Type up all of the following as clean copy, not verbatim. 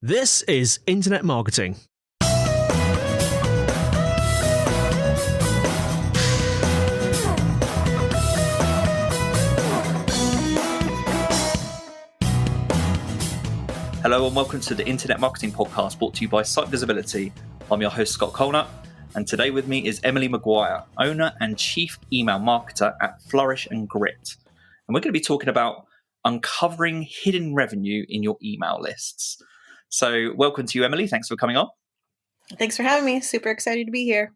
This is Internet Marketing. Hello and welcome to the Internet Marketing Podcast brought to you by SiteVisibility. I'm your host, Scott Colenutt, and today with me is Emily McGuire, owner and chief email marketer at Flourish and Grit. And we're going to be talking about uncovering hidden revenue in your email lists. So welcome to you, Emily. Thanks for coming on. Thanks for having me. Super excited to be here.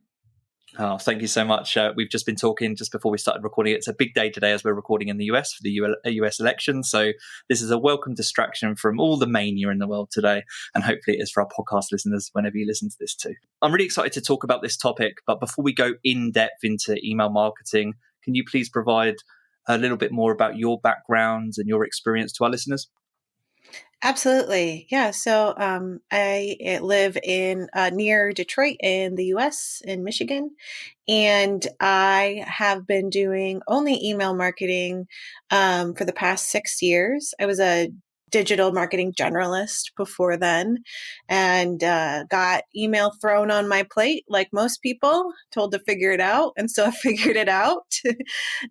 Oh, thank you so much. We've just been talking just before we started recording. It's a big day today as we're recording in the US for the US election. So this is a welcome distraction from all the mania in the world today. And hopefully it is for our podcast listeners whenever you listen to this too. I'm really excited to talk about this topic. But before we go in depth into email marketing, can you please provide a little bit more about your background and your experience to our listeners? Absolutely. Yeah. So I live in near Detroit in the US, in Michigan. And I have been doing only email marketing for the past 6 years. I was a digital marketing generalist before then and got email thrown on my plate like most people, told to figure it out. And so I figured it out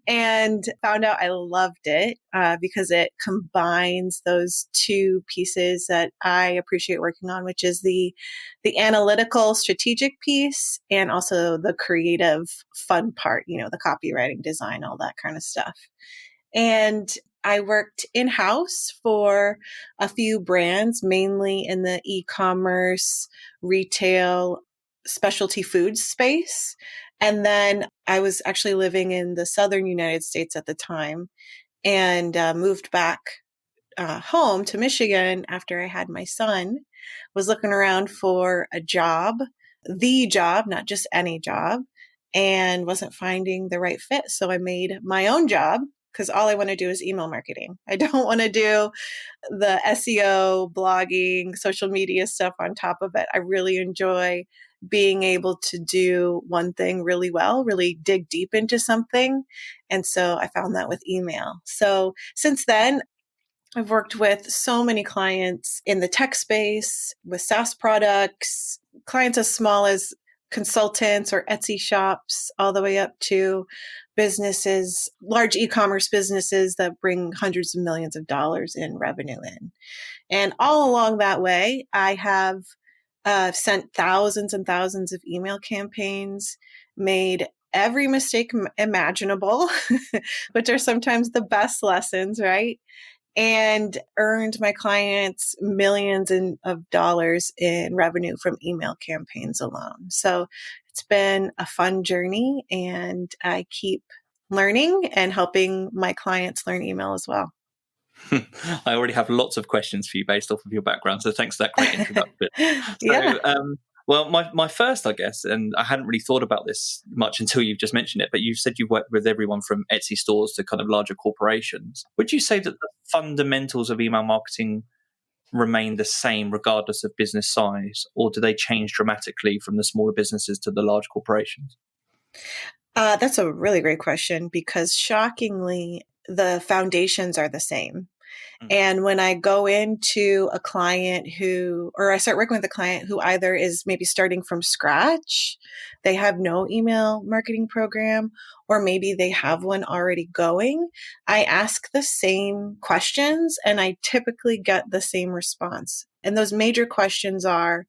and found out I loved it because it combines those two pieces that I appreciate working on, which is the analytical strategic piece and also the creative fun part, the copywriting, design, all that kind of stuff. And I worked in-house for a few brands, mainly in the e-commerce, retail, specialty foods space. And then I was actually living in the southern United States at the time and moved back home to Michigan after I had my son, was looking around for a job, the job, not just any job, and wasn't finding the right fit. So I made my own job because all I want to do is email marketing. I don't want to do the SEO, blogging, social media stuff on top of it. I really enjoy being able to do one thing really well, really dig deep into something. And so I found that with email. So since then, I've worked with so many clients in the tech space, with SaaS products, clients as small as consultants or Etsy shops, all the way up to businesses, large e-commerce businesses that bring hundreds of millions of dollars in revenue in. And all along that way, I have sent thousands and thousands of email campaigns, made every mistake imaginable, which are sometimes the best lessons, right? And earned my clients millions of dollars in revenue from email campaigns alone. So it's been a fun journey, and I keep learning and helping my clients learn email as well. I already have lots of questions for you based off of your background. So thanks for that great introduction. Yeah. Well, my first, I guess, and I hadn't really thought about this much until you've just mentioned it, but you said you worked with everyone from Etsy stores to kind of larger corporations. Would you say that the fundamentals of email marketing remain the same regardless of business size, or do they change dramatically from the smaller businesses to the large corporations? That's a really great question because shockingly, the foundations are the same. And when I go into a client I start working with a client who either is maybe starting from scratch, they have no email marketing program, or maybe they have one already going, I ask the same questions and I typically get the same response. And those major questions are,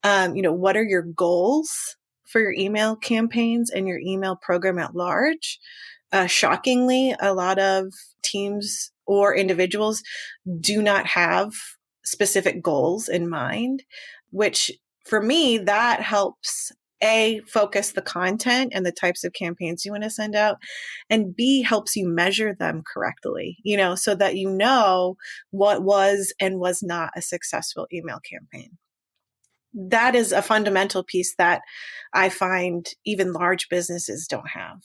what are your goals for your email campaigns and your email program at large? Shockingly, a lot of teams or individuals do not have specific goals in mind, which for me, that helps A, focus the content and the types of campaigns you want to send out, and B, helps you measure them correctly, so that you know what was and was not a successful email campaign. That is a fundamental piece that I find even large businesses don't have.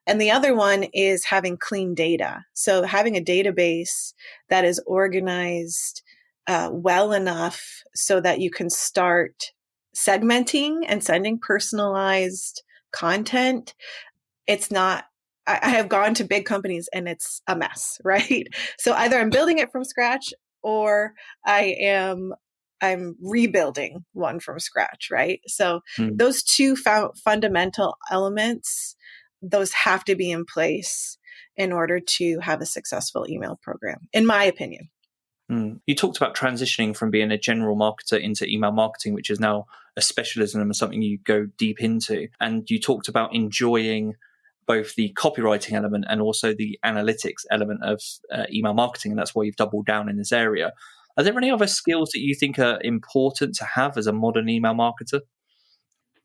And the other one is having clean data. So having a database that is organized well enough so that you can start segmenting and sending personalized content. It's not, I have gone to big companies and it's a mess, right? So either I'm building it from scratch or I am I'm rebuilding one from scratch, right? So Mm. those two fundamental elements, those have to be in place in order to have a successful email program, in my opinion. You talked about transitioning from being a general marketer into email marketing, which is now a specialism and something you go deep into. And you talked about enjoying both the copywriting element and also the analytics element of email marketing. And that's why you've doubled down in this area. Are there any other skills that you think are important to have as a modern email marketer?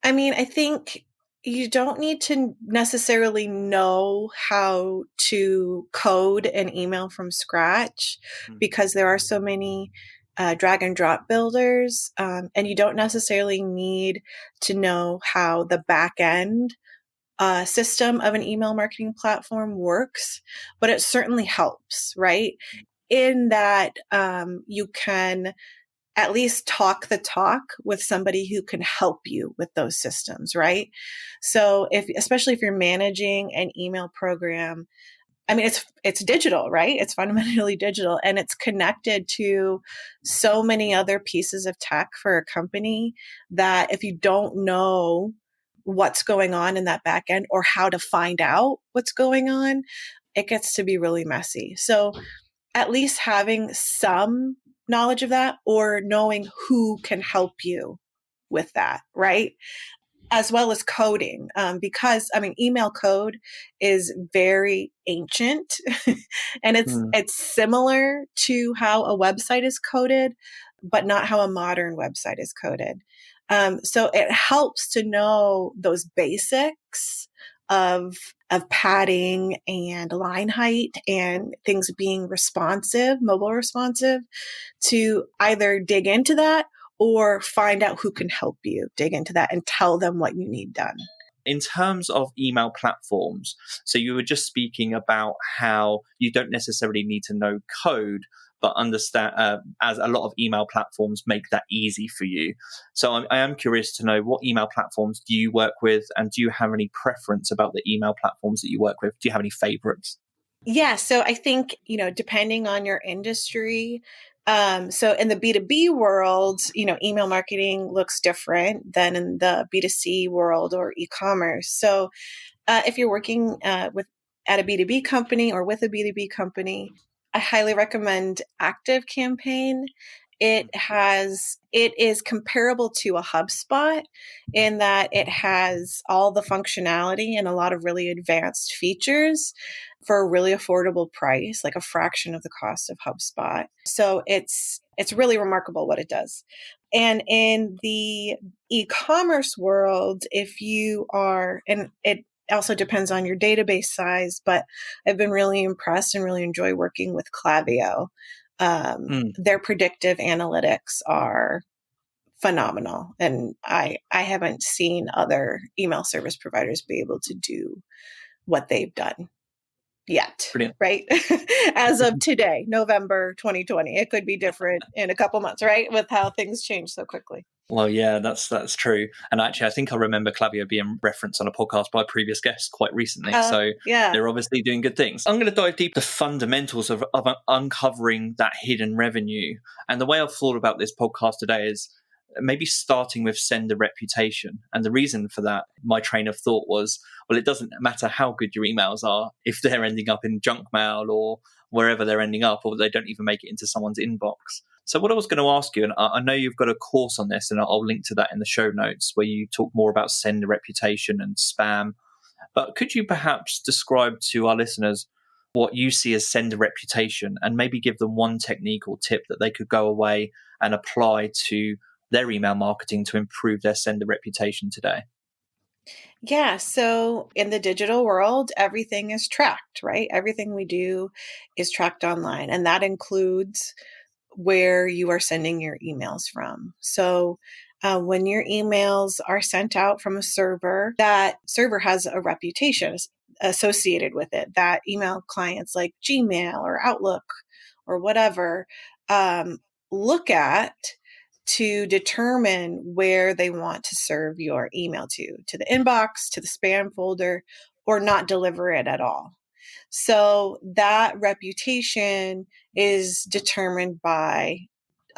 I mean, I think you don't need to necessarily know how to code an email from scratch because there are so many drag and drop builders, and you don't necessarily need to know how the back end system of an email marketing platform works, but it certainly helps, right? In that you can at least talk the talk with somebody who can help you with those systems, right? So especially if you're managing an email program, I mean, it's digital, right? It's fundamentally digital, and it's connected to so many other pieces of tech for a company that if you don't know what's going on in that back end or how to find out what's going on, it gets to be really messy. So at least having some knowledge of that or knowing who can help you with that, right? As well as coding, because I mean, email code is very ancient, and it's similar to how a website is coded, but not how a modern website is coded. So it helps to know those basics of padding and line height and things being responsive, mobile responsive, to either dig into that or find out who can help you dig into that and tell them what you need done. In terms of email platforms, so you were just speaking about how you don't necessarily need to know code, but understand as a lot of email platforms make that easy for you. So I am curious to know, what email platforms do you work with, and do you have any preference about the email platforms that you work with? Do you have any favorites? Yeah, so I think, depending on your industry, so in the B2B world, email marketing looks different than in the B2C world or e-commerce. So if you're working at a B2B company or with a B2B company, I highly recommend ActiveCampaign. It is comparable to a HubSpot in that it has all the functionality and a lot of really advanced features for a really affordable price, like a fraction of the cost of HubSpot. So it's really remarkable what it does. And in the e-commerce world, if you are, and it also depends on your database size, but I've been really impressed and really enjoy working with Klaviyo. Their predictive analytics are phenomenal, and I haven't seen other email service providers be able to do what they've done yet. Brilliant. Right? As of today, November 2020. It could be different in a couple months, right? With how things change so quickly. Well, yeah, that's true. And actually, I think I remember Klaviyo being referenced on a podcast by a previous guest quite recently. So yeah, they're obviously doing good things. I'm going to dive deep the fundamentals of uncovering that hidden revenue. And the way I've thought about this podcast today is maybe starting with sender reputation. And the reason for that, my train of thought was, well, it doesn't matter how good your emails are if they're ending up in junk mail or wherever they're ending up, or they don't even make it into someone's inbox. So what I was going to ask you, and I know you've got a course on this, and I'll link to that in the show notes, where you talk more about sender reputation and spam. But could you perhaps describe to our listeners what you see as sender reputation, and maybe give them one technique or tip that they could go away and apply to their email marketing to improve their sender reputation today? Yeah. So in the digital world, everything is tracked, right? Everything we do is tracked online, and that includes where you are sending your emails from. So when your emails are sent out from a server, that server has a reputation associated with it that email clients like Gmail or Outlook or whatever look at to determine where they want to serve your email to the inbox, to the spam folder, or not deliver it at all. So that reputation is determined by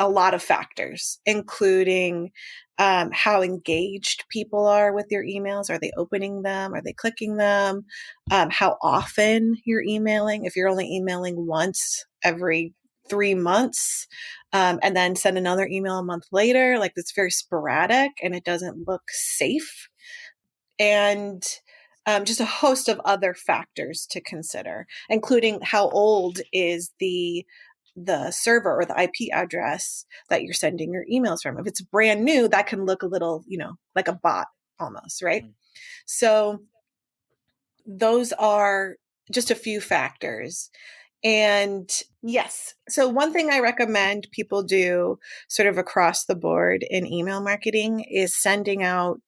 a lot of factors, including how engaged people are with your emails. Are they opening them? Are they clicking them? How often you're emailing. If you're only emailing once every 3 months, and then send another email a month later, like it's very sporadic and it doesn't look safe. And just a host of other factors to consider, including how old is the server or the IP address that you're sending your emails from. If it's brand new, that can look a little, like a bot almost, right? So those are just a few factors. And yes, so one thing I recommend people do sort of across the board in email marketing is sending out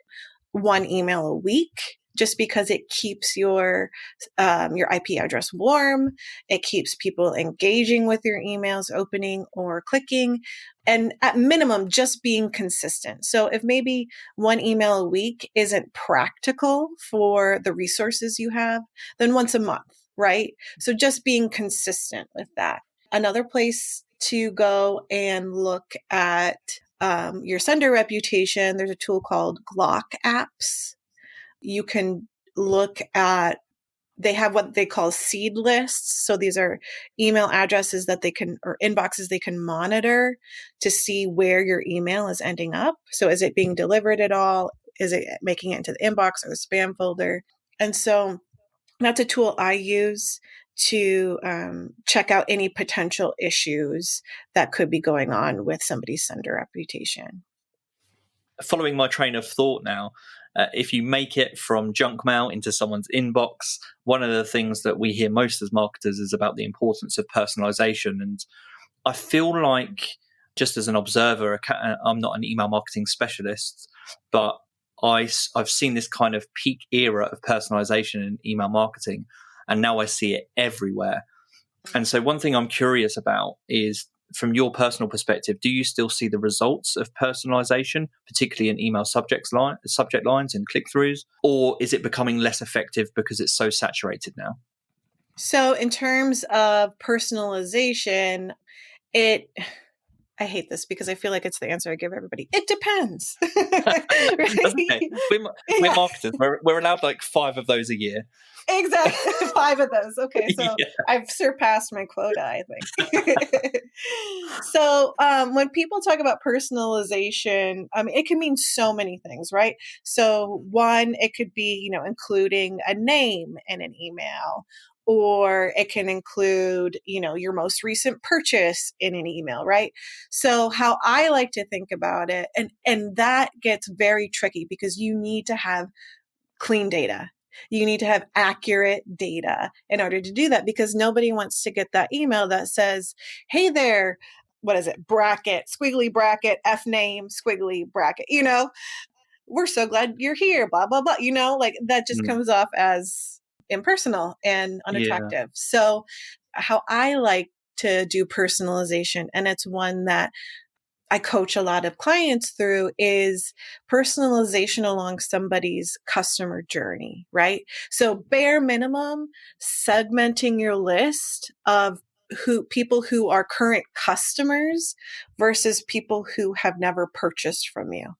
one email a week, just because it keeps your IP address warm. It keeps people engaging with your emails, opening or clicking, and at minimum, just being consistent. So if maybe one email a week isn't practical for the resources you have, then once a month, right? So just being consistent with that. Another place to go and look at your sender reputation, there's a tool called Glock Apps. You can look at, they have what they call seed lists. So these are email addresses that or inboxes they can monitor to see where your email is ending up. So is it being delivered at all? Is it making it into the inbox or the spam folder? And so that's a tool I use to check out any potential issues that could be going on with somebody's sender reputation. Following my train of thought now, if you make it from junk mail into someone's inbox, one of the things that we hear most as marketers is about the importance of personalization. And I feel like, just as an observer, I'm not an email marketing specialist, but I've seen this kind of peak era of personalization in email marketing, and now I see it everywhere. And so one thing I'm curious about is, from your personal perspective, do you still see the results of personalization, particularly in email subject lines and click-throughs, or is it becoming less effective because it's so saturated now? So in terms of personalization, I hate this because I feel like it's the answer I give everybody. It depends. Okay. We're marketers. We're allowed like 5 of those a year. Exactly. 5 of those. Okay. So Yeah. I've surpassed my quota, I think. So when people talk about personalization, it can mean so many things, right? So one, it could be, including a name in an email, or it can include, your most recent purchase in an email, right? So how I like to think about it, and that gets very tricky because you need to have clean data. You need to have accurate data in order to do that, because nobody wants to get that email that says, hey there, what is it? Bracket, squiggly bracket, F name, squiggly bracket, we're so glad you're here, blah, blah, blah. Like that just comes off as impersonal and Yeah. unattractive. So how I like to do personalization, and it's one that I coach a lot of clients through, is personalization along somebody's customer journey, right? So bare minimum, segmenting your list of people who are current customers versus people who have never purchased from you.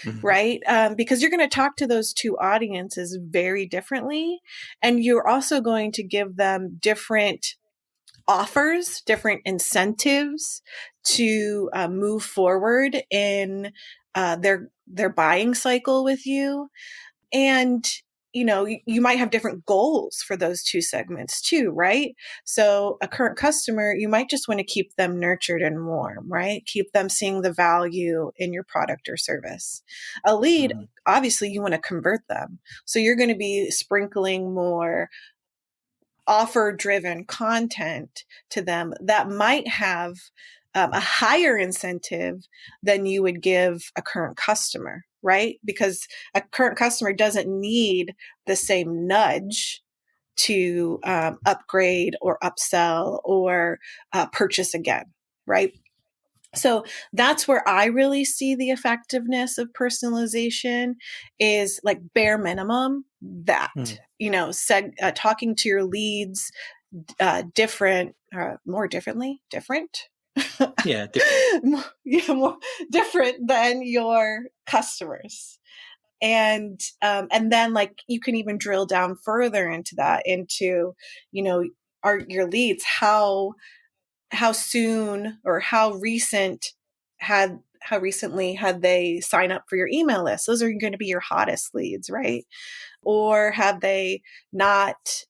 Mm-hmm. Right? Because you're going to talk to those two audiences very differently. And you're also going to give them different offers, different incentives to move forward in their buying cycle with you. And you might have different goals for those two segments too, right? So a current customer, you might just want to keep them nurtured and warm, right? Keep them seeing the value in your product or service. A lead, obviously you want to convert them. So you're going to be sprinkling more offer-driven content to them that might have a higher incentive than you would give a current customer, right? Because a current customer doesn't need the same nudge to upgrade or upsell or purchase again, right? So that's where I really see the effectiveness of personalization, is like bare minimum that, talking to your leads different. Yeah, different. More different than your customers. And then like you can even drill down further into that, into, are your leads, how soon or how recently had they signed up for your email list? Those are going to be your hottest leads, right? Or have they not,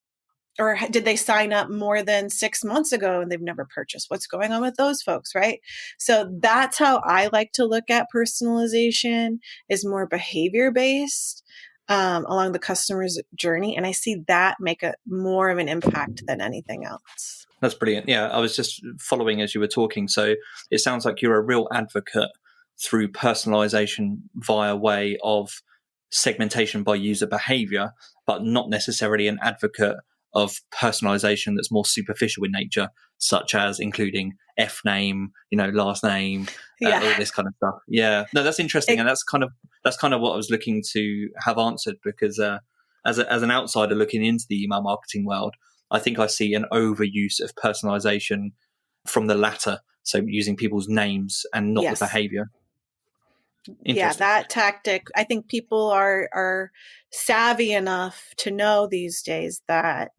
or did they sign up more than 6 months ago and they've never purchased? What's going on with those folks, right? So that's how I like to look at personalization, is more behavior based along the customer's journey. And I see that make a more of an impact than anything else. That's brilliant. Yeah, I was just following as you were talking. So it sounds like you're a real advocate through personalization via way of segmentation by user behavior, but not necessarily an advocate of personalization that's more superficial in nature, such as including F name, last name, all this kind of stuff. Yeah, no, that's interesting, and that's kind of what I was looking to have answered, because as an outsider looking into the email marketing world, I think I see an overuse of personalization from the latter, so using people's names and not the behavior. Yeah, that tactic. I think people are savvy enough to know these days that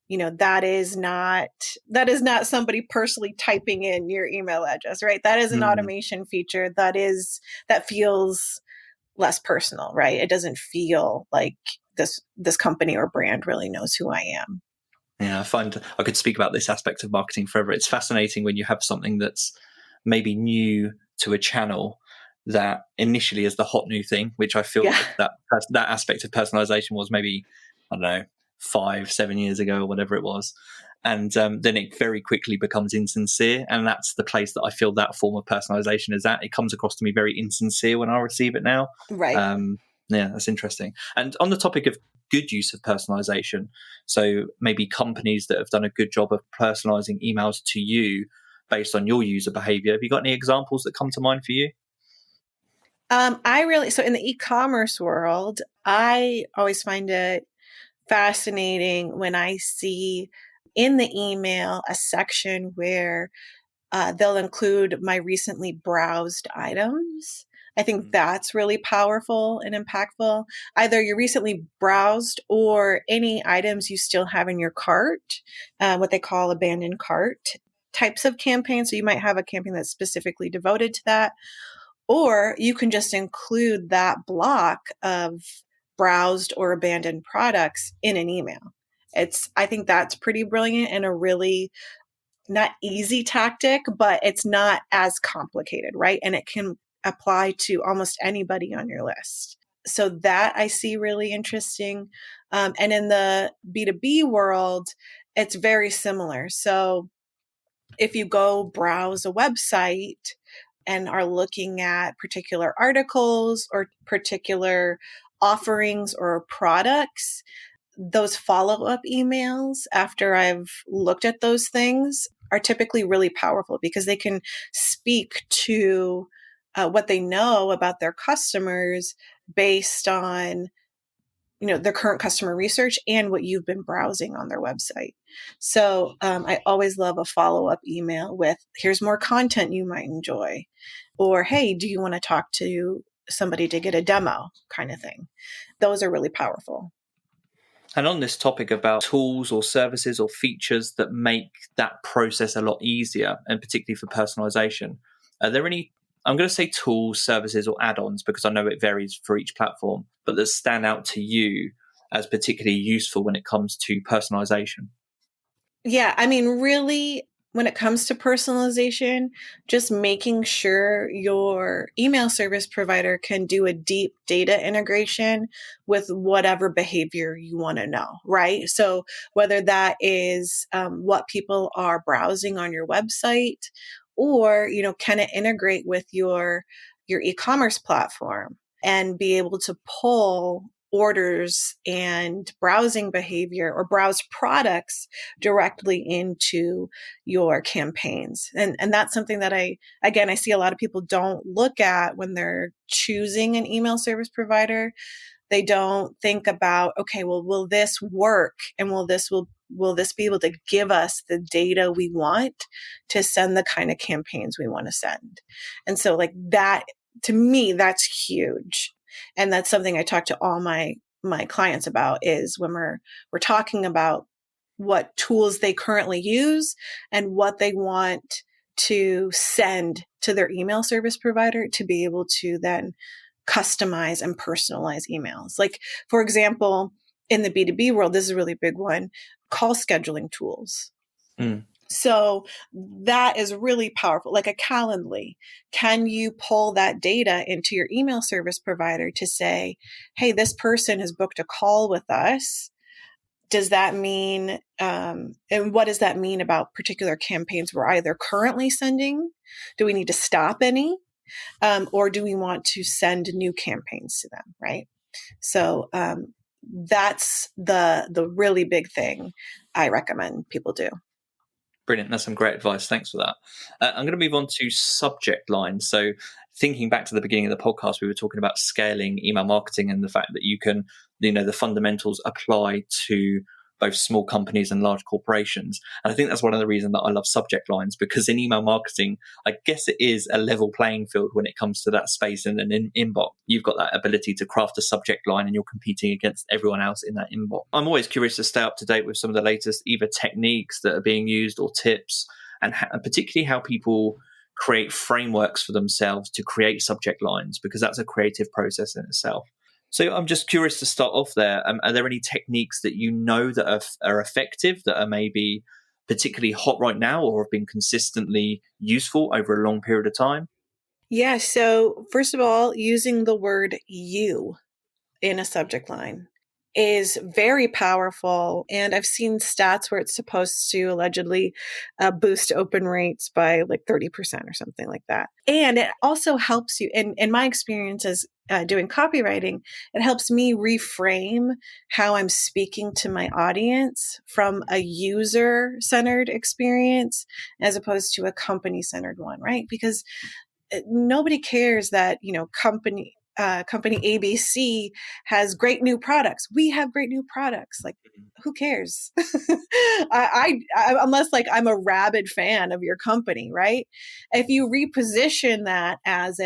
that is not somebody personally typing in your email address, right? That is an automation feature that feels less personal, right? It doesn't feel like this company or brand really knows who I am. Yeah, I find I could speak about this aspect of marketing forever. It's fascinating when you have something that's maybe new to a channel that initially is the hot new thing, which I feel like that aspect of personalization was maybe, I don't know, 5-7 years ago or whatever it was. And then it very quickly becomes insincere. And that's the place that I feel that form of personalization is at. It comes across to me very insincere when I receive it now. Right. Yeah, that's interesting. And on the topic of good use of personalization, so maybe companies that have done a good job of personalizing emails to you based on your user behavior, have you got any examples that come to mind for you? So in the e-commerce world, I always find it fascinating when I see in the email a section where they'll include my recently browsed items. I think that's really powerful and impactful. Either you recently browsed or any items you still have in your cart, what they call abandoned cart types of campaigns. So you might have a campaign that's specifically devoted to that, or you can just include that block of browsed or abandoned products in an email. I think that's pretty brilliant and a really not easy tactic, but it's not as complicated, right? And it can apply to almost anybody on your list. So that I see really interesting. And in the B2B world, it's very similar. So if you go browse a website and are looking at particular articles or particular offerings or products, those follow-up emails after I've looked at those things are typically really powerful because they can speak to what they know about their customers based on their current customer research and what you've been browsing on their website. So I always love a follow-up email with, here's more content you might enjoy, or hey, do you want to talk to somebody to get a demo kind of thing. Those are really powerful. And on this topic about tools or services or features that make that process a lot easier, and particularly for personalization, are there any, I'm going to say tools, services, or add-ons, because I know it varies for each platform, but that stand out to you as particularly useful when it comes to personalization? Yeah, I mean, really, when it comes to personalization, just making sure your email service provider can do a deep data integration with whatever behavior you want to know, right? So whether that is what people are browsing on your website, or can it integrate with your e-commerce platform and be able to pull orders and browsing behavior or browse products directly into your campaigns. And that's something that I see a lot of people don't look at when they're choosing an email service provider. They don't think about, okay, well, will this work? And will will this be able to give us the data we want to send the kind of campaigns we want to send? And so like that, to me, that's huge. And that's something I talk to all my clients about, is when we're talking about what tools they currently use and what they want to send to their email service provider to be able to then customize and personalize emails. Like, for example, in the B2B world, this is a really big one, call scheduling tools. Mm. So that is really powerful. Like a Calendly, can you pull that data into your email service provider to say, hey, this person has booked a call with us. Does that mean, and what does that mean about particular campaigns we're either currently sending? Do we need to stop any? Or do we want to send new campaigns to them, right? So that's the really big thing I recommend people do. Brilliant. That's some great advice. Thanks for that. I'm going to move on to subject lines. So thinking back to the beginning of the podcast, we were talking about scaling email marketing and the fact that you can, the fundamentals apply to both small companies and large corporations. And I think that's one of the reasons that I love subject lines, because in email marketing, I guess it is a level playing field when it comes to that space in an inbox. You've got that ability to craft a subject line and you're competing against everyone else in that inbox. I'm always curious to stay up to date with some of the latest either techniques that are being used or tips, and particularly how people create frameworks for themselves to create subject lines, because that's a creative process in itself. So I'm just curious to start off there. Are there any techniques that you know that are effective, that are maybe particularly hot right now or have been consistently useful over a long period of time? Yeah. So first of all, using the word you in a subject line is very powerful. And I've seen stats where it's supposed to allegedly boost open rates by like 30% or something like that. And it also helps you, in my experience as doing copywriting, it helps me reframe how I'm speaking to my audience from a user-centered experience as opposed to a company-centered one, right? Because nobody cares that, company ABC has great new products. We have great new products. Like, who cares? I unless like I'm a rabid fan of your company, right? If you reposition that as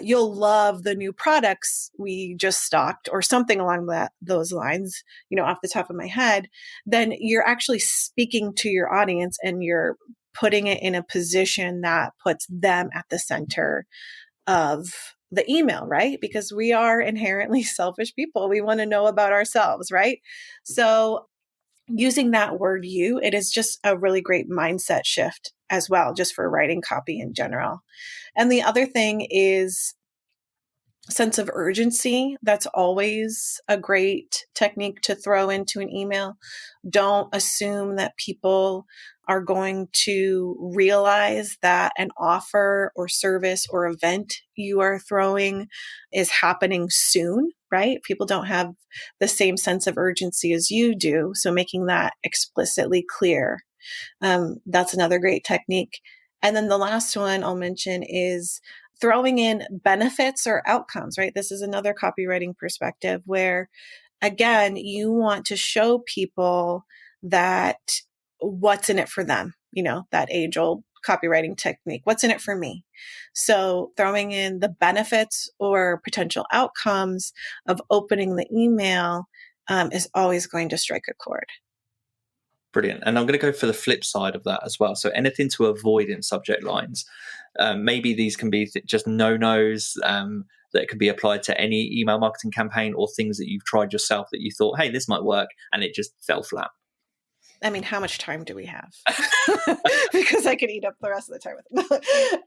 you'll love the new products we just stocked or something along those lines, off the top of my head, then you're actually speaking to your audience and you're putting it in a position that puts them at the center of the email, right? Because we are inherently selfish people. We want to know about ourselves, right? So using that word you, it is just a really great mindset shift as well, just for writing copy in general. And the other thing is sense of urgency. That's always a great technique to throw into an email. Don't assume that people are going to realize that an offer or service or event you are throwing is happening soon, right? People don't have the same sense of urgency as you do. So making that explicitly clear. That's another great technique. And then the last one I'll mention is throwing in benefits or outcomes, right? This is another copywriting perspective where, again, you want to show people that what's in it for them, that age-old copywriting technique. What's in it for me? So throwing in the benefits or potential outcomes of opening the email is always going to strike a chord. Brilliant. And I'm going to go for the flip side of that as well. So anything to avoid in subject lines. Maybe these can be just no-nos that could be applied to any email marketing campaign, or things that you've tried yourself that you thought, hey, this might work, and it just fell flat. I mean, how much time do we have? Because I could eat up the rest of the time with it.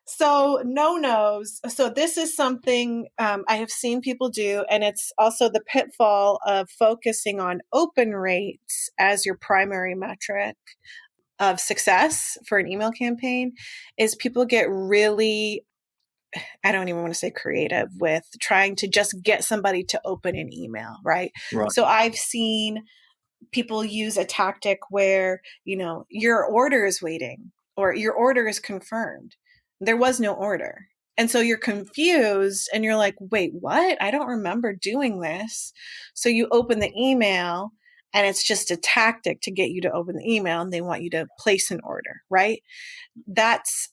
So no-nos. So this is something I have seen people do, and it's also the pitfall of focusing on open rates as your primary metric of success for an email campaign, is people get really, I don't even want to say creative with trying to just get somebody to open an email, right? Right. So I've seen people use a tactic where, your order is waiting or your order is confirmed. There was no order. And so you're confused and you're like, wait, what? I don't remember doing this. So you open the email and it's just a tactic to get you to open the email, and they want you to place an order, right? That's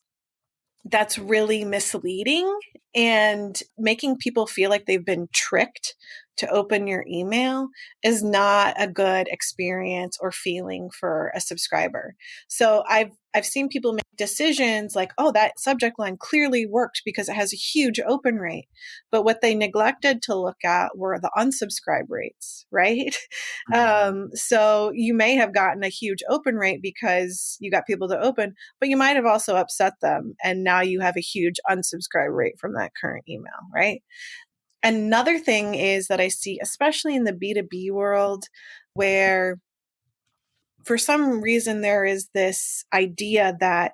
really misleading and making people feel like they've been tricked to open your email is not a good experience or feeling for a subscriber. So I've seen people make decisions like, oh, that subject line clearly worked because it has a huge open rate. But what they neglected to look at were the unsubscribe rates, right? So you may have gotten a huge open rate because you got people to open, but you might have also upset them. And now you have a huge unsubscribe rate from that current email, right? Another thing is that I see, especially in the B2B world, where for some reason there is this idea that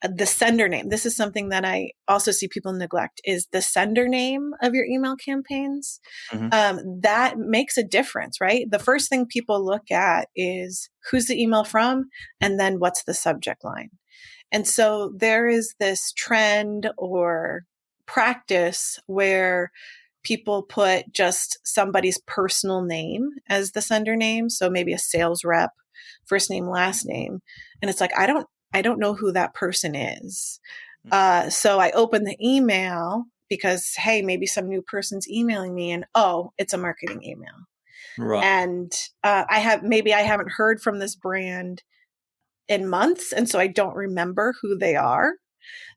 the sender name, this is something that I also see people neglect, is the sender name of your email campaigns. That makes a difference, right? The first thing people look at is who's the email from, and then what's the subject line. And so there is this trend or practice where people put just somebody's personal name as the sender name. So maybe a sales rep, first name, last name. And it's like, I don't know who that person is. So I open the email because, hey, maybe some new person's emailing me, and oh, it's a marketing email. Right. And I haven't heard from this brand in months, and so I don't remember who they are.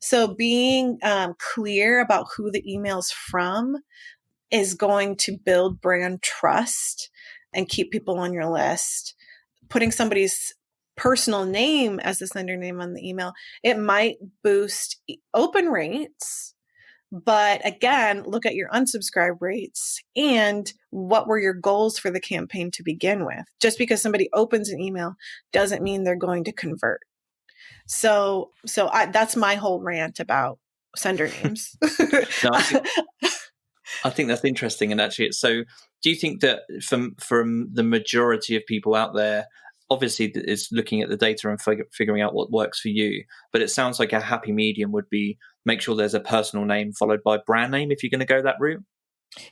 So being clear about who the email's from is going to build brand trust and keep people on your list. Putting somebody's personal name as the sender name on the email, it might boost open rates. But again, look at your unsubscribe rates and what were your goals for the campaign to begin with. Just because somebody opens an email doesn't mean they're going to convert. So that's my whole rant about sender names. No, I think that's interesting. And actually, so do you think that from the majority of people out there, obviously is looking at the data and figuring out what works for you, but it sounds like a happy medium would be make sure there's a personal name followed by brand name if you're going to go that route?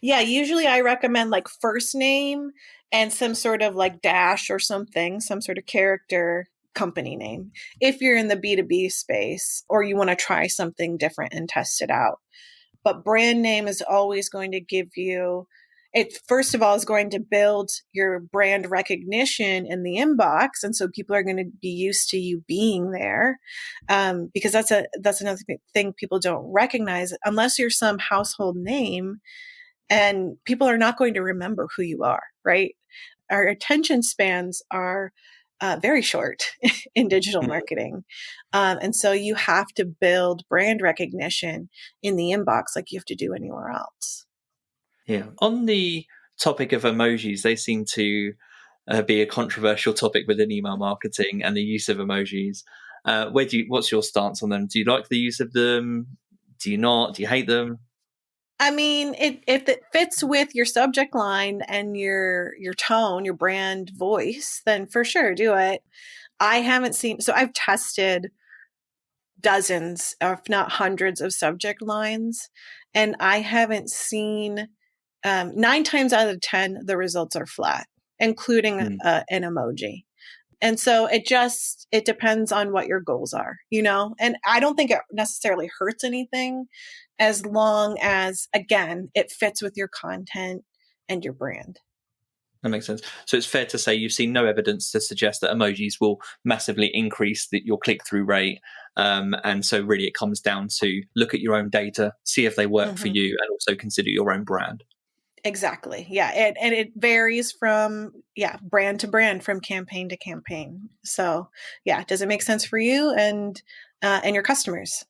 Yeah, usually I recommend like first name and some sort of like dash or something, some sort of character company name. If you're in the B2B space or you want to try something different and test it out. But brand name is always going to give you, it first of all is going to build your brand recognition in the inbox. And so people are going to be used to you being there. Because that's another thing people don't recognize. Unless you're some household name, and people are not going to remember who you are, right? Our attention spans are very short in digital marketing. And so you have to build brand recognition in the inbox like you have to do anywhere else. Yeah. On the topic of emojis, they seem to be a controversial topic within email marketing and the use of emojis. What's your stance on them? Do you like the use of them? Do you not? Do you hate them? I mean, if it fits with your subject line and your tone, your brand voice, then for sure do it. I haven't seen, so I've tested dozens, if not hundreds of subject lines, and I haven't seen 9 times out of 10, the results are flat, including an emoji. And so it depends on what your goals are, and I don't think it necessarily hurts anything as long as, again, it fits with your content and your brand. That makes sense. So it's fair to say you've seen no evidence to suggest that emojis will massively increase your click-through rate. And so really it comes down to look at your own data, see if they work for you, and also consider your own brand. Exactly. Yeah. And it varies from, brand to brand, from campaign to campaign. So does it make sense for you and your customers?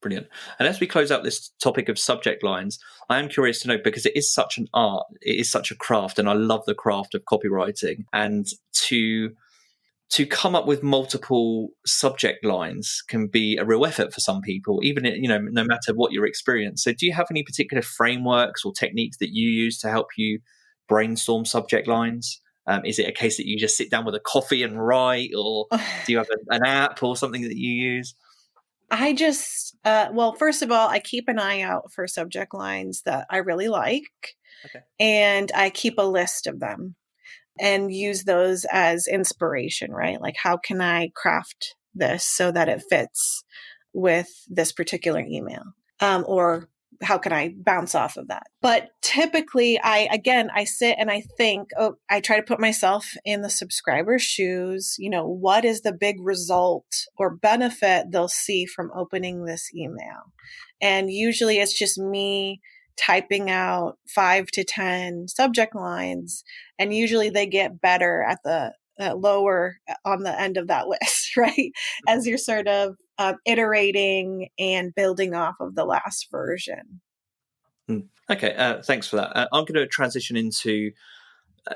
Brilliant. And as we close out this topic of subject lines, I am curious to know, because it is such an art, it is such a craft, and I love the craft of copywriting. And to come up with multiple subject lines can be a real effort for some people, even no matter what your experience. So do you have any particular frameworks or techniques that you use to help you brainstorm subject lines? Is it a case that you just sit down with a coffee and write, or do you have an app or something that you use? I just, first of all, I keep an eye out for subject lines that I really like. Okay. And I keep a list of them. and use those as inspiration, right? Like, how can I craft this so that it fits with this particular email? Or how can I bounce off of that? But typically, I sit and I think, I try to put myself in the subscriber's shoes. What is the big result or benefit they'll see from opening this email? And usually it's just me typing out 5 to 10 subject lines. And usually they get better at the lower on the end of that list, right? As you're sort of iterating and building off of the last version. Okay, thanks for that. I'm going to transition into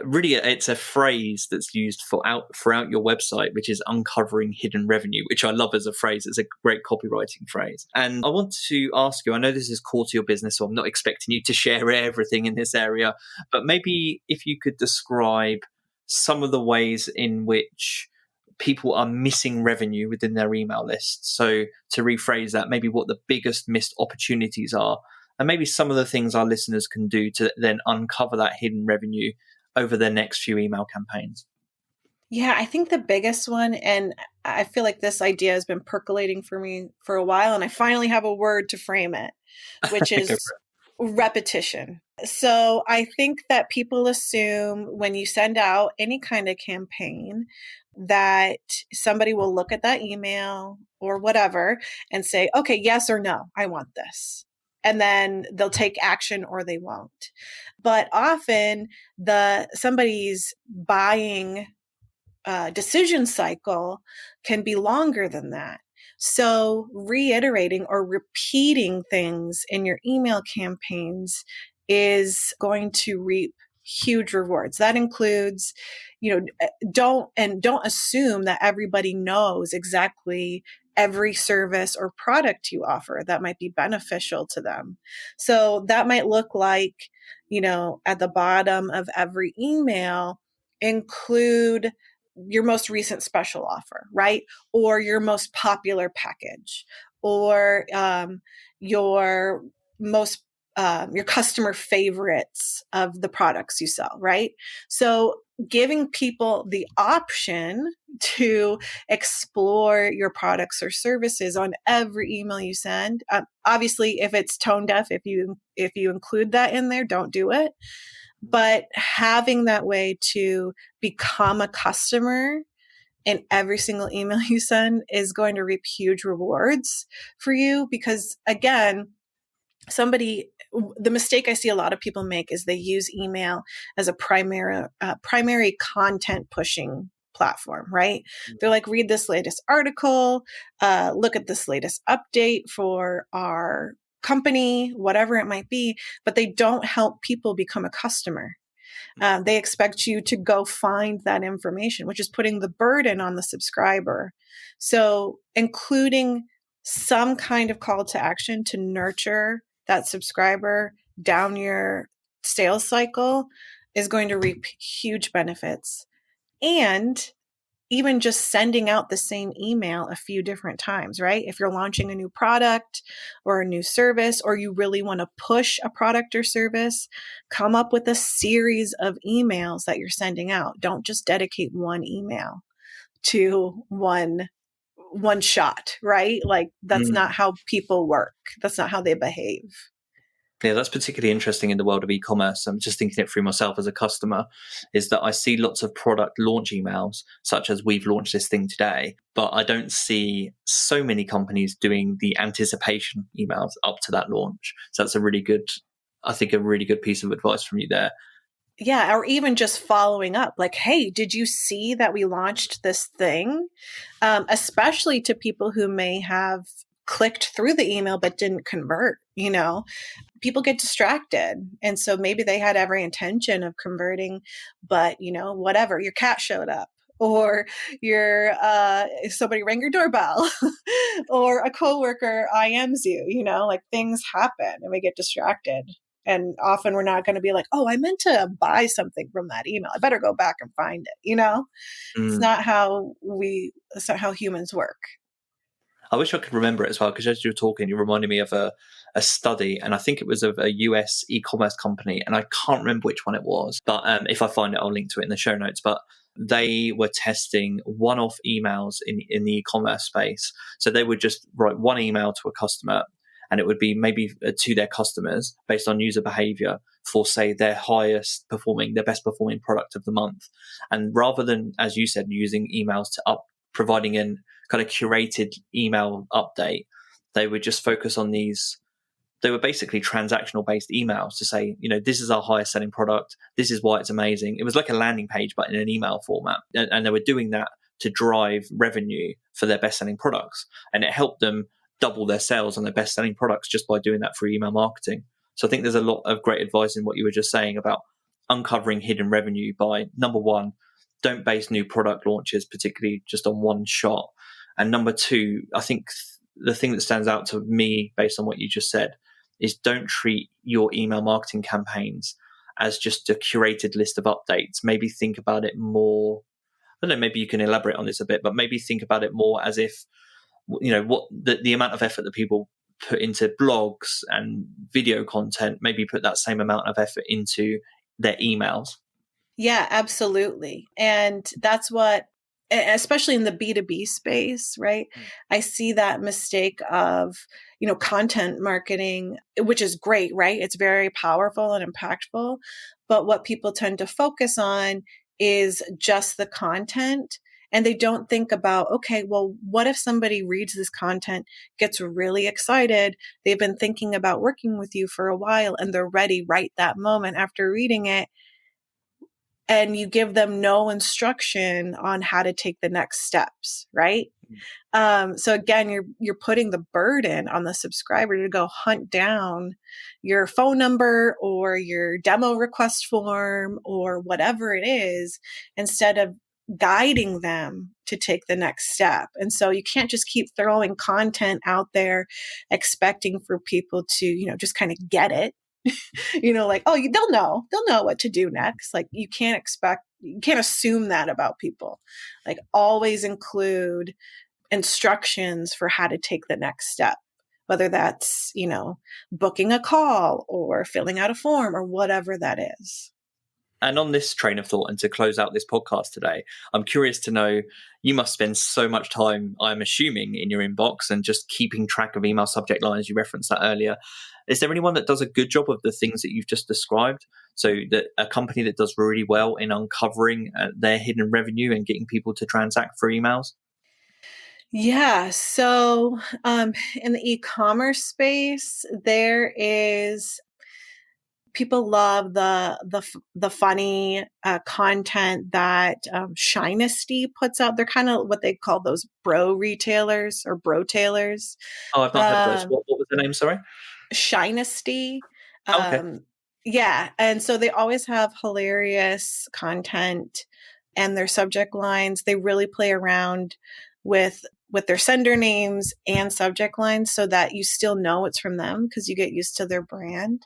really, it's a phrase that's used throughout your website, which is uncovering hidden revenue, which I love as a phrase. It's a great copywriting phrase. And I want to ask you, I know this is core to your business, so I'm not expecting you to share everything in this area, but maybe if you could describe some of the ways in which people are missing revenue within their email list. So to rephrase that, maybe what the biggest missed opportunities are, and maybe some of the things our listeners can do to then uncover that hidden revenue over their next few email campaigns. Yeah, I think the biggest one, and I feel like this idea has been percolating for me for a while, and I finally have a word to frame it, which is repetition. So I think that people assume when you send out any kind of campaign that somebody will look at that email or whatever and say, okay, yes or no, I want this. And then they'll take action or they won't. But often somebody's buying decision cycle can be longer than that. So reiterating or repeating things in your email campaigns is going to reap huge rewards. That includes, don't assume that everybody knows exactly every service or product you offer that might be beneficial to them. So that might look like, at the bottom of every email, include your most recent special offer, right? Or your most popular package, or your customer favorites of the products you sell, right? So giving people the option to explore your products or services on every email you send. Obviously, if it's tone deaf, if you include that in there, don't do it. But having that way to become a customer in every single email you send is going to reap huge rewards for you, because again, the mistake I see a lot of people make is they use email as a primary content pushing platform, right? They're like, read this latest article, look at this latest update for our company, whatever it might be, but they don't help people become a customer. They expect you to go find that information, which is putting the burden on the subscriber. So including some kind of call to action to nurture that subscriber down your sales cycle is going to reap huge benefits. And even just sending out the same email a few different times, right? If you're launching a new product or a new service, or you really want to push a product or service, come up with a series of emails that you're sending out. Don't just dedicate one email to one shot, right? Like, that's not how people work. That's not how they behave. Yeah, that's particularly interesting in the world of e-commerce. I'm just thinking it through myself as a customer, is that I see lots of product launch emails, such as we've launched this thing today, but I don't see so many companies doing the anticipation emails up to that launch. So that's a really good piece of advice from you there. Yeah, or even just following up, like, hey, did you see that we launched this thing? Especially to people who may have clicked through the email but didn't convert. People get distracted, and so maybe they had every intention of converting, but whatever, your cat showed up, or somebody rang your doorbell, or a coworker IMs you. Like, things happen and we get distracted. And often we're not going to be like, oh, I meant to buy something from that email, I better go back and find it. It's not how humans work. I wish I could remember it as well, because as you were talking, you reminded me of a study, and I think it was of a US e-commerce company, and I can't remember which one it was, but if I find it, I'll link to it in the show notes. But they were testing one-off emails in the e-commerce space. So they would just write one email to a customer, and it would be maybe to their customers based on user behavior for, say, their best performing product of the month. And rather than, as you said, using emails providing an kind of curated email update, they would just focus on these. They were basically transactional based emails to say, this is our highest selling product. This is why it's amazing. It was like a landing page, but in an email format. And they were doing that to drive revenue for their best selling products. And it helped them double their sales on their best selling products just by doing that through email marketing. So I think there's a lot of great advice in what you were just saying about uncovering hidden revenue by, number one, don't base new product launches particularly just on one shot. And number two, I think the thing that stands out to me based on what you just said is don't treat your email marketing campaigns as just a curated list of updates. Maybe think about it more, I don't know, maybe you can elaborate on this a bit, but maybe think about it more as if, what the amount of effort that people put into blogs and video content, maybe put that same amount of effort into their emails. Yeah, absolutely. And that's what, especially in the B2B space, right? I see that mistake of, content marketing, which is great, right? It's very powerful and impactful. But what people tend to focus on is just the content. And they don't think about, okay, well, what if somebody reads this content, gets really excited, they've been thinking about working with you for a while, and they're ready right that moment after reading it, and you give them no instruction on how to take the next steps, right? So again, you're putting the burden on the subscriber to go hunt down your phone number or your demo request form or whatever it is, instead of guiding them to take the next step. And so you can't just keep throwing content out there expecting for people to, just kind of get it. Like, oh, they'll know what to do next. Like, you can't assume that about people. Like, always include instructions for how to take the next step, whether that's, booking a call or filling out a form or whatever that is. And on this train of thought, and to close out this podcast today, I'm curious to know, you must spend so much time, I'm assuming, in your inbox and just keeping track of email subject lines. You referenced that earlier. Is there anyone that does a good job of the things that you've just described? So that a company that does really well in uncovering their hidden revenue and getting people to transact through emails? Yeah. So in the e-commerce space, there is, people love the funny content that Shinesty puts out. They're kind of what they call those bro retailers or bro-tailers. Oh, I've not heard of those. What was the name, sorry? Shinesty. Okay. Yeah. And so they always have hilarious content, and their subject lines, they really play around with their sender names and subject lines so that you still know it's from them because you get used to their brand.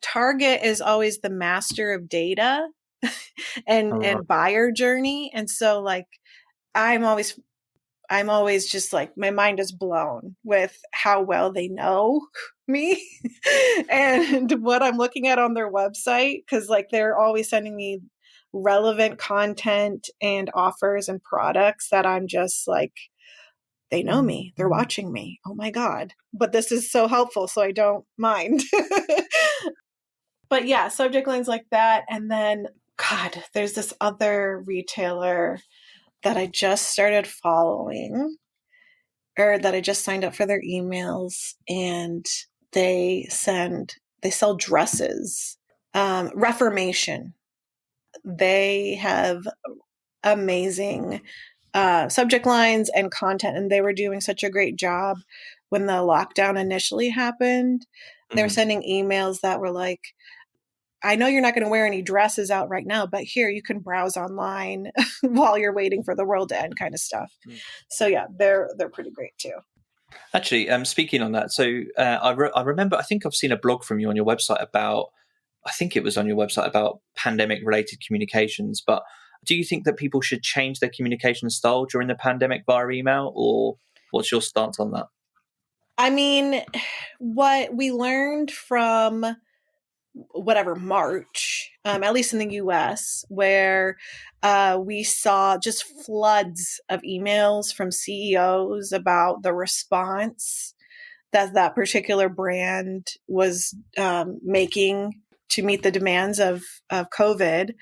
Target is always the master of data and buyer journey. And so like, I'm always just like, my mind is blown with how well they know me and what I'm looking at on their website. Cause like, they're always sending me relevant content and offers and products that I'm just like, they know me, they're watching me. Oh my God. But this is so helpful. So I don't mind. But yeah, subject lines like that. And then, God, there's this other retailer that I just started following, or that I just signed up for their emails, and they sell dresses. Reformation. They have amazing subject lines and content, and they were doing such a great job when the lockdown initially happened. They were sending emails that were like, I know you're not going to wear any dresses out right now, but here you can browse online while you're waiting for the world to end, kind of stuff. So yeah, they're pretty great too. Actually, speaking on that, so I remember, I think I've seen a blog from you on your website about, I think it was on your website about pandemic-related communications. But do you think that people should change their communication style during the pandemic via email, or? What's your stance on that? I mean, what we learned from March, at least in the US, where we saw just floods of emails from CEOs about the response that particular brand was making to meet the demands of COVID.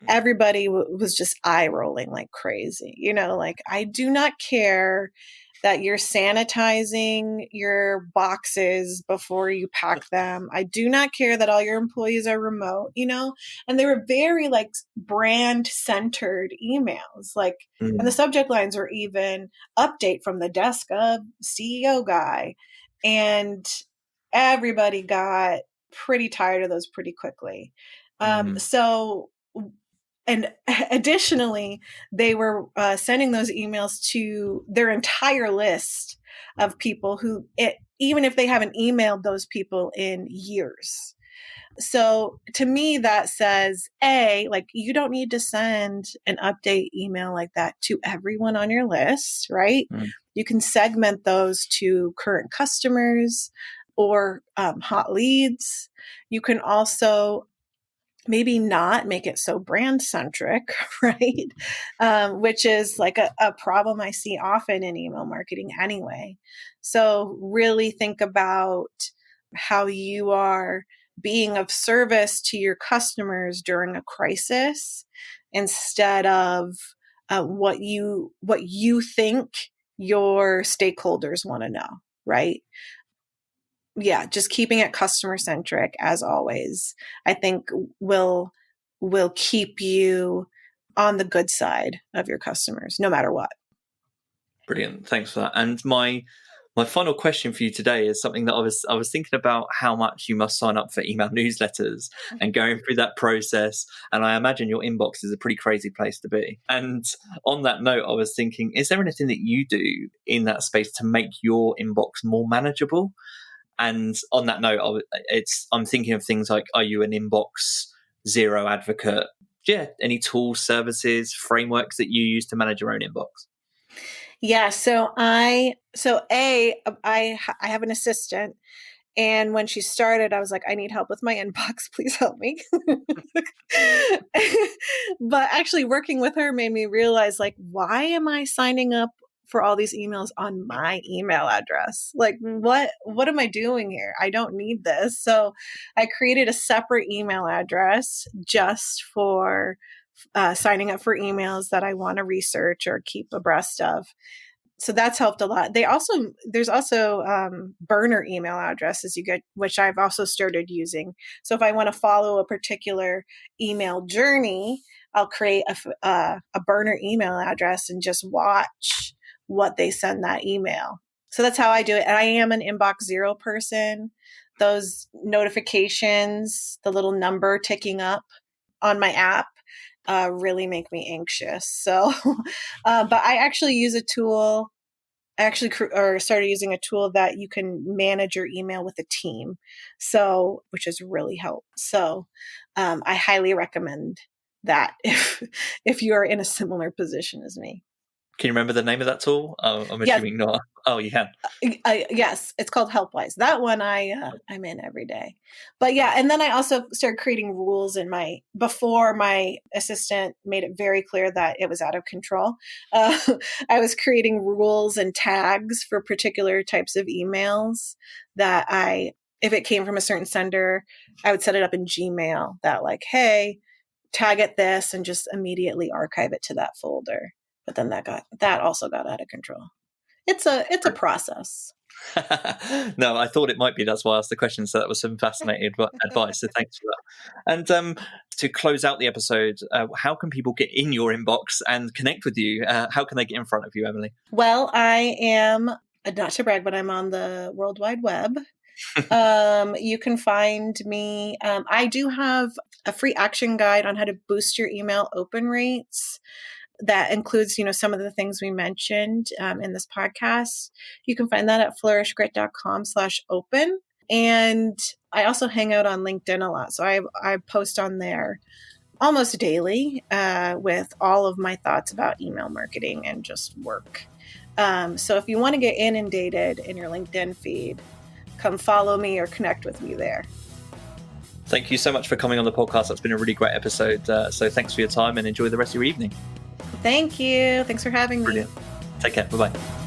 Everybody was just eye rolling like crazy. Like, I do not care that you're sanitizing your boxes before you pack them. I do not care that all your employees are remote, and they were very like brand centered emails, like, and the subject lines were even update from the desk of CEO guy. And everybody got pretty tired of those pretty quickly. So, and additionally, they were sending those emails to their entire list of people who, even if they haven't emailed those people in years. So to me, that says, like, you don't need to send an update email like that to everyone on your list, right? You can segment those to current customers or hot leads. You can also maybe not make it so brand centric, right? Which is like a problem I see often in email marketing anyway. So really think about how you are being of service to your customers during a crisis instead of what you think your stakeholders want to know, right? Yeah, just keeping it customer centric as always, I think will keep you on the good side of your customers, no matter what. Brilliant. Thanks for that. And my final question for you today is something that I was thinking about, how much you must sign up for email newsletters and going through that process. And I imagine your inbox is a pretty crazy place to be. And on that note, I was thinking, is there anything that you do in that space to make your inbox more manageable? And on that note, I'm thinking of things like, are you an inbox zero advocate? Yeah, any tools, services, frameworks that you use to manage your own inbox? Yeah, so I have an assistant, and when she started, I was like, I need help with my inbox. Please help me. But actually working with her made me realize, like, why am I signing up for all these emails on my email address? Like, what am I doing here? I don't need this. So I created a separate email address just for signing up for emails that I want to research or keep abreast of. So that's helped a lot. There's also burner email addresses you get, which I've also started using. So if I want to follow a particular email journey, I'll create a burner email address and just watch what they send that email. So that's how I do it. And I am an inbox zero person. Those notifications, the little number ticking up on my app, really make me anxious. So, but I actually use a tool. I actually started using a tool that you can manage your email with a team. So, which has really helped. So, I highly recommend that if you're in a similar position as me. Can you remember the name of that tool? I'm assuming not. Oh, you can. Yes, it's called Helpwise. That one I'm in every day. But yeah, and then I also started creating rules before my assistant made it very clear that it was out of control. I was creating rules and tags for particular types of emails that if it came from a certain sender, I would set it up in Gmail that, like, hey, tag it this, and just immediately archive it to that folder. But then that also got out of control. It's a process. No, I thought it might be. That's why I asked the question. So that was some fascinating advice. So thanks for that. And to close out the episode, how can people get in your inbox and connect with you? How can they get in front of you, Emily? Well, I am, not to brag, but I'm on the World Wide Web. You can find me. I do have a free action guide on how to boost your email open rates. That includes, some of the things we mentioned in this podcast. You can find that at flourishgrit.com/open. And I also hang out on LinkedIn a lot. So I post on there almost daily with all of my thoughts about email marketing and just work. So if you want to get inundated in your LinkedIn feed, come follow me or connect with me there. Thank you so much for coming on the podcast. That's been a really great episode. So thanks for your time and enjoy the rest of your evening. Thank you. Thanks for having me. Brilliant. Take care. Bye-bye.